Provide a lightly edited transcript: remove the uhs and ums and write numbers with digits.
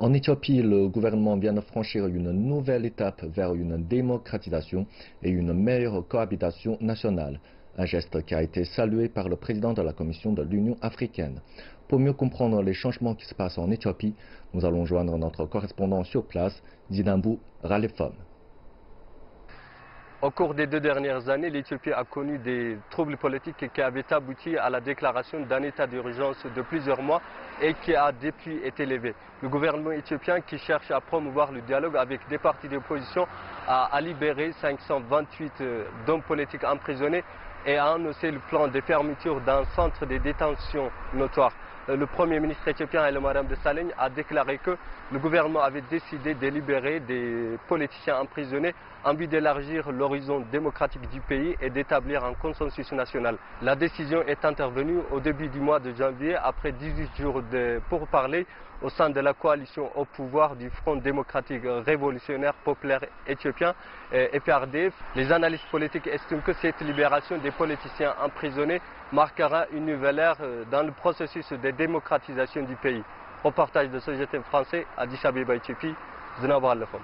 En Éthiopie, le gouvernement vient de franchir une nouvelle étape vers une démocratisation et une meilleure cohabitation nationale, un geste qui a été salué par le président de la Commission de l'Union africaine. Pour mieux comprendre les changements qui se passent en Éthiopie, nous allons joindre notre correspondant sur place, Zinambou Ralefom. Au cours des 2 dernières années, l'Éthiopie a connu des troubles politiques qui avaient abouti à la déclaration d'un état d'urgence de plusieurs mois et qui a depuis été levé. Le gouvernement éthiopien, qui cherche à promouvoir le dialogue avec des partis d'opposition, a libéré 528 d'hommes politiques emprisonnés et a annoncé le plan de fermeture d'un centre de détention notoire. Le Premier ministre éthiopien Haile Mariam Desalegn a déclaré que le gouvernement avait décidé de libérer des politiciens emprisonnés en vue d'élargir l'horizon démocratique du pays et d'établir un consensus national. La décision est intervenue au début du mois de janvier, après 18 jours de pourparlers au sein de la coalition au pouvoir du Front démocratique révolutionnaire populaire éthiopien, FRDF. Les analystes politiques estiment que cette libération des politiciens emprisonnés marquera une nouvelle ère dans le processus de démocratisation du pays. Reportage de ce GTM français à Addis Abeba, Éthiopie, Zinambou Ralefom.